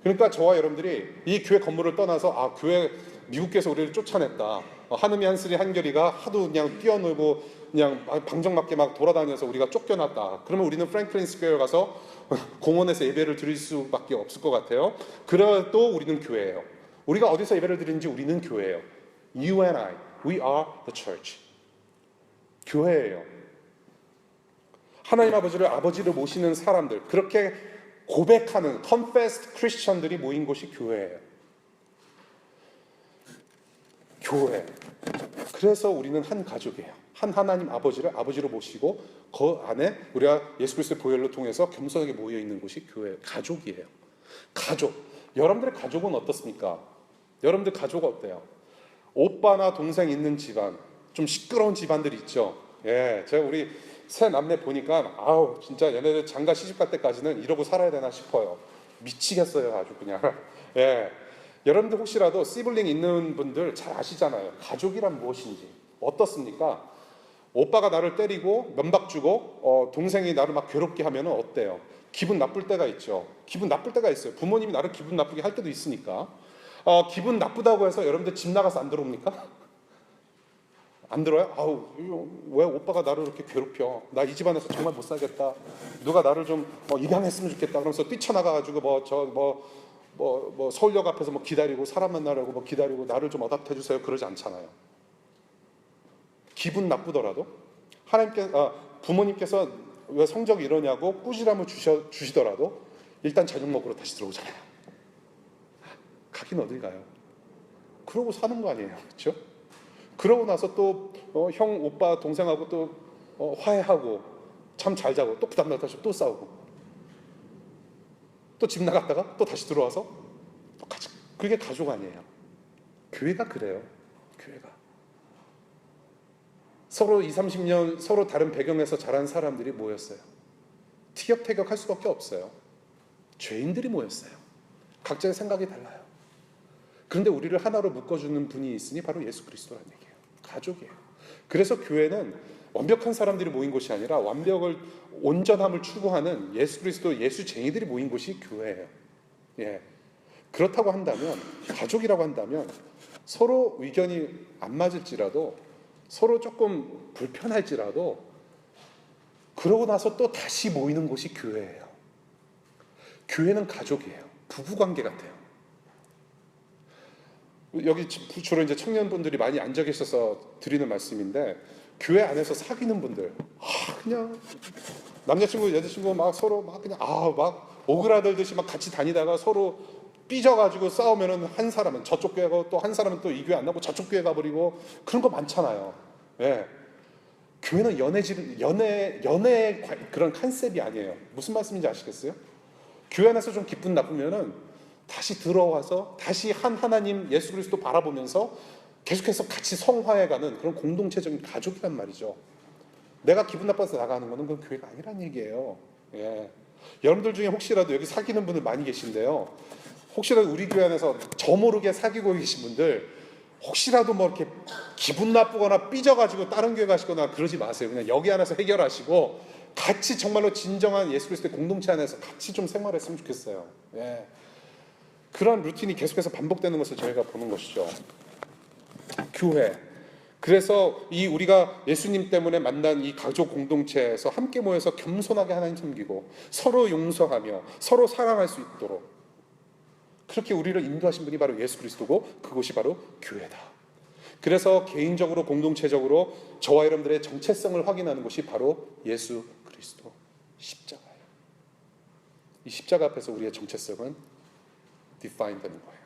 그러니까 저와 여러분들이 이 교회 건물을 떠나서 교회 미국에서 우리를 쫓아냈다. 한음이 한슬이 한결이가 하도 그냥 뛰어놀고 그냥 방정맞게 막 돌아다녀서 우리가 쫓겨났다. 그러면 우리는 프랭클린 스퀘어 가서 공원에서 예배를 드릴 수밖에 없을 것 같아요. 그래도 우리는 교회예요. 우리가 어디서 예배를 드리는지 우리는 교회예요. You and I, we are the church. 교회예요. 하나님 아버지를 아버지로 모시는 사람들, 그렇게 고백하는 confessed 크리스천들이 모인 곳이 교회예요. 교회. 그래서 우리는 한 가족이에요. 한 하나님 아버지를 아버지로 모시고 그 안에 우리가 예수 그리스도의 보혈로 통해서 겸손하게 모여 있는 곳이 교회, 가족이에요. 가족. 여러분들의 가족은 어떻습니까? 여러분들 가족 어때요? 오빠나 동생 있는 집안, 좀 시끄러운 집안들 있죠. 예, 제가 우리 새 남매 보니까 진짜 얘네들 장가 시집 갈 때까지는 이러고 살아야 되나 싶어요. 미치겠어요, 아주 그냥. 예, 여러분들 혹시라도 시블링 있는 분들 잘 아시잖아요. 가족이란 무엇인지. 어떻습니까? 오빠가 나를 때리고 면박 주고 동생이 나를 막 괴롭게 하면 어때요? 기분 나쁠 때가 있죠. 기분 나쁠 때가 있어요. 부모님이 나를 기분 나쁘게 할 때도 있으니까. 기분 나쁘다고 해서 여러분들 집 나가서 안 들어옵니까? 안 들어요? 아우, 왜 오빠가 나를 이렇게 괴롭혀? 나 이 집안에서 정말 못 살겠다. 누가 나를 좀 입양했으면 좋겠다. 그러면서 뛰쳐나가가지고 서울역 앞에서 기다리고 사람 만나려고 기다리고 나를 좀 어답해 주세요. 그러지 않잖아요. 기분 나쁘더라도 부모님께서 왜 성적이 이러냐고 꾸지람을 주시더라도 일단 저녁 먹으러 다시 들어오잖아요. 가긴 어딜 가요? 그러고 사는 거 아니에요, 그렇죠? 그러고 나서 또 형, 오빠, 동생하고 또 화해하고 참 잘 자고 또 부담 나서 또 싸우고 또 집 나갔다가 또 다시 들어와서 또 그게 가족 아니에요. 교회가 그래요. 교회가 서로 20, 30년 서로 다른 배경에서 자란 사람들이 모였어요. 티격태격할 수밖에 없어요. 죄인들이 모였어요. 각자의 생각이 달라요. 그런데 우리를 하나로 묶어주는 분이 있으니 바로 예수 그리스도라는 얘기예요. 가족이에요. 그래서 교회는 완벽한 사람들이 모인 곳이 아니라 온전함을 추구하는 예수 그리스도 예수쟁이들이 모인 곳이 교회예요. 예. 그렇다고 한다면, 가족이라고 한다면 서로 의견이 안 맞을지라도 서로 조금 불편할지라도 그러고 나서 또 다시 모이는 곳이 교회예요. 교회는 가족이에요. 부부관계 같아요. 여기 주로 이제 청년분들이 많이 앉아 계셔서 드리는 말씀인데, 교회 안에서 사귀는 분들, 그냥 남자친구 여자친구 막 서로 그냥 막 오그라들듯이 막 같이 다니다가 서로 삐져가지고 싸우면은 한 사람은 저쪽 교회 가고 또 한 사람은 또 이 교회 안 나고 저쪽 교회 가버리고 그런 거 많잖아요. 예. 교회는 연애 그런 컨셉이 아니에요. 무슨 말씀인지 아시겠어요? 교회 안에서 좀 기분 나쁘면은 다시 들어와서 다시 하나님 예수 그리스도 바라보면서 계속해서 같이 성화해가는 그런 공동체적인 가족이란 말이죠. 내가 기분 나빠서 나가는 거는 그건 교회가 아니란 얘기예요. 예. 여러분들 중에 혹시라도 여기 사귀는 분들 많이 계신데요. 혹시라도 우리 교회 안에서 저 모르게 사귀고 계신 분들 혹시라도 이렇게 기분 나쁘거나 삐져가지고 다른 교회 가시거나 그러지 마세요. 그냥 여기 안에서 해결하시고 같이 정말로 진정한 예수 그리스도의 공동체 안에서 같이 좀 생활했으면 좋겠어요. 예. 그런 루틴이 계속해서 반복되는 것을 저희가 보는 것이죠. 교회. 그래서 우리가 예수님 때문에 만난 이 가족 공동체에서 함께 모여서 겸손하게 하나님 섬기고 서로 용서하며 서로 사랑할 수 있도록 그렇게 우리를 인도하신 분이 바로 예수 그리스도고 그곳이 바로 교회다. 그래서 개인적으로 공동체적으로 저와 여러분들의 정체성을 확인하는 것이 바로 예수 그리스도 십자가예요. 이 십자가 앞에서 우리의 정체성은 define 되는 거예요.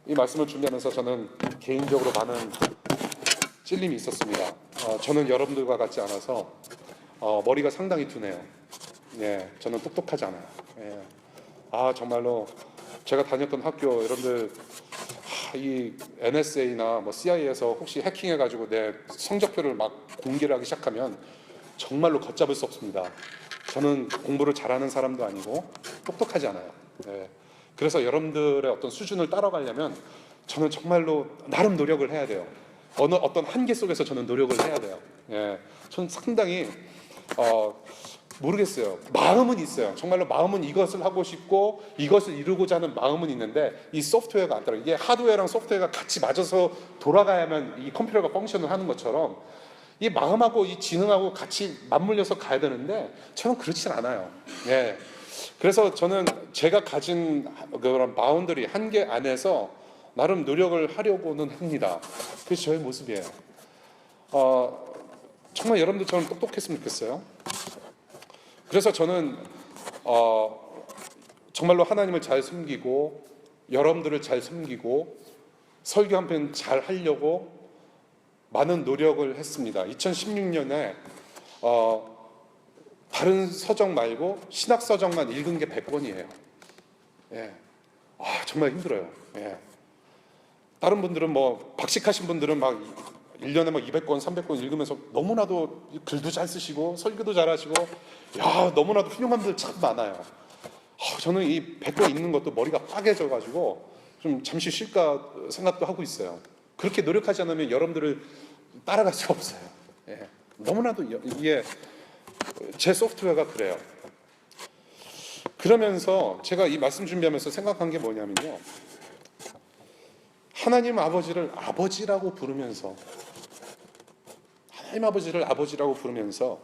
이 말씀을 준비하면서 저는 개인적으로 많은 찔림이 있었습니다. 저는 여러분들과 같지 않아서 머리가 상당히 둔해요. 예, 저는 똑똑하지 않아요. 예. 정말로 제가 다녔던 학교 여러분들 이 NSA나 CIA에서 혹시 해킹해가지고 내 성적표를 막 공개를 하기 시작하면 정말로 걷잡을 수 없습니다. 저는 공부를 잘하는 사람도 아니고 똑똑하지 않아요. 예. 그래서 여러분들의 어떤 수준을 따라가려면 저는 정말로 나름 노력을 해야 돼요. 어떤 한계 속에서 저는 노력을 해야 돼요. 예. 저는 상당히 모르겠어요. 마음은 있어요. 정말로 마음은 이것을 하고 싶고 이것을 이루고자 하는 마음은 있는데 이 소프트웨어가 안 따라. 이게 하드웨어랑 소프트웨어가 같이 맞아서 돌아가야만 이 컴퓨터가 펑션을 하는 것처럼 이 마음하고 이 지능하고 같이 맞물려서 가야 되는데 저는 그렇진 않아요. 예. 그래서 저는 제가 가진 그런 바운더리 한계 안에서 나름 노력을 하려고는 합니다. 그게 저의 모습이에요. 정말 여러분들처럼 똑똑했으면 좋겠어요. 그래서 저는 정말로 하나님을 잘 섬기고 여러분들을 잘 섬기고 설교 한 편 잘 하려고 많은 노력을 했습니다. 2016년에 다른 서적 말고 신학 서적만 읽은 게 100권이에요. 예. 정말 힘들어요. 예. 다른 분들은 박식하신 분들은 막 1년에 200권, 300권 읽으면서 너무나도 글도 잘 쓰시고 설교도 잘 하시고 너무나도 훌륭한 분들 참 많아요. 저는 이 100권 읽는 것도 머리가 빠개져 가지고 좀 잠시 쉴까 생각도 하고 있어요. 그렇게 노력하지 않으면 여러분들을 따라갈 수가 없어요. 예. 너무나도 이게 제 소프트웨어가 그래요. 그러면서 제가 이 말씀 준비하면서 생각한 게 뭐냐면요, 하나님 아버지를 아버지라고 부르면서, 하나님 아버지를 아버지라고 부르면서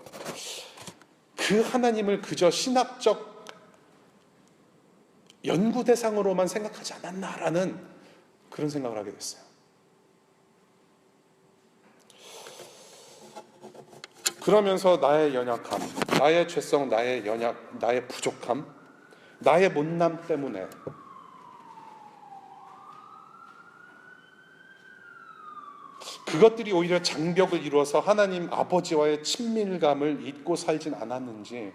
그 하나님을 그저 신학적 연구 대상으로만 생각하지 않았나라는 그런 생각을 하게 됐어요. 그러면서 나의 연약함, 나의 죄성, 나의 나의 부족함, 나의 못남 때문에 그것들이 오히려 장벽을 이루어서 하나님 아버지와의 친밀감을 잊고 살진 않았는지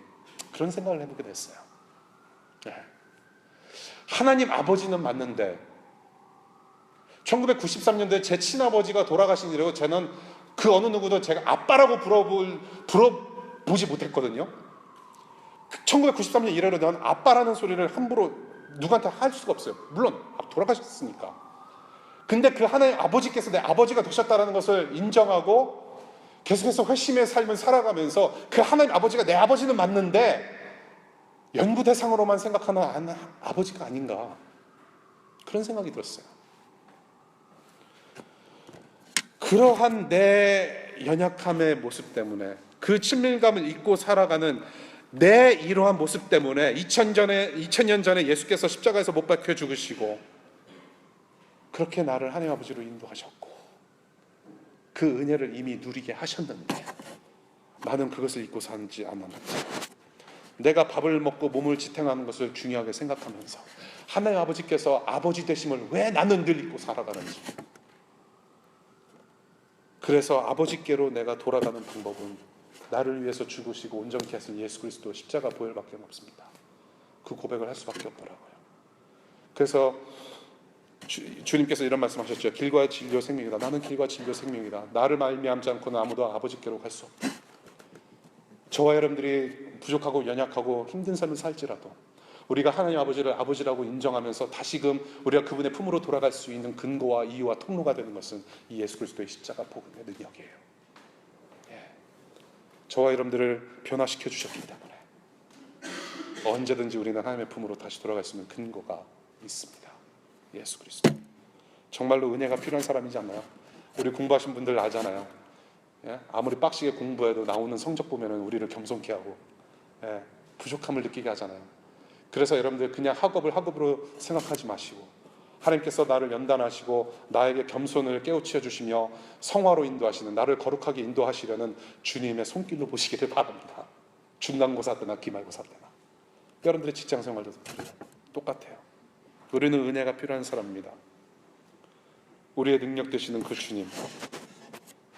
그런 생각을 해보게 됐어요. 네. 하나님 아버지는 맞는데 1993년도에 제 친아버지가 돌아가신 이래로 저는 그 어느 누구도 제가 아빠라고 불어보지 못했거든요. 1993년 이래로 난 아빠라는 소리를 함부로 누구한테 할 수가 없어요. 물론 돌아가셨으니까. 근데 그 하나님 아버지께서 내 아버지가 되셨다는 것을 인정하고 계속해서 회심의 삶을 살아가면서 그 하나님 아버지가 내 아버지는 맞는데 연구 대상으로만 생각하는 아버지가 아닌가, 그런 생각이 들었어요. 그러한 내 연약함의 모습 때문에, 그 친밀감을 잊고 살아가는 내 이러한 모습 때문에 2000년 전에 예수께서 십자가에서 못 박혀 죽으시고 그렇게 나를 하나님 아버지로 인도하셨고 그 은혜를 이미 누리게 하셨는데 나는 그것을 잊고 살지 않았는데, 내가 밥을 먹고 몸을 지탱하는 것을 중요하게 생각하면서 하나님 아버지께서 아버지 되심을 왜 나는 늘 잊고 살아가는지, 그래서 아버지께로 내가 돌아가는 방법은 나를 위해서 죽으시고 온전케 하신 예수 그리스도 십자가 보혈밖에 없습니다. 그 고백을 할 수밖에 없더라고요. 그래서 주님께서 이런 말씀하셨죠. 길과 진료 생명이다. 나는 길과 진료 생명이다. 나를 말미암지 않고는 아무도 아버지께로 갈 수 없다. 저와 여러분들이 부족하고 연약하고 힘든 삶을 살지라도 우리가 하나님 아버지를 아버지라고 인정하면서 다시금 우리가 그분의 품으로 돌아갈 수 있는 근거와 이유와 통로가 되는 것은 이 예수 그리스도의 십자가 복음의 능력이에요. 저와 여러분들을 변화시켜 주셨기 때문에 언제든지 우리는 하나님의 품으로 다시 돌아갈 수 있는 근거가 있습니다. 예수 그리스도. 정말로 은혜가 필요한 사람이지 않나요? 우리 공부하신 분들 아잖아요. 아무리 빡시게 공부해도 나오는 성적 보면 우리를 겸손케 하고 부족함을 느끼게 하잖아요. 그래서 여러분들 그냥 학업으로 생각하지 마시고 하나님께서 나를 연단하시고 나에게 겸손을 깨우쳐 주시며 성화로 인도하시는, 나를 거룩하게 인도하시려는 주님의 손길로 보시기를 바랍니다. 중간고사 때나 기말고사 때나 여러분들의 직장생활도 똑같아요. 우리는 은혜가 필요한 사람입니다. 우리의 능력 되시는 그 주님,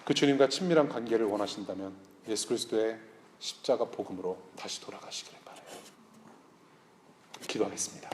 그 주님과 친밀한 관계를 원하신다면 예수 그리스도의 십자가 복음으로 다시 돌아가시기를 바라요. 기도하겠습니다.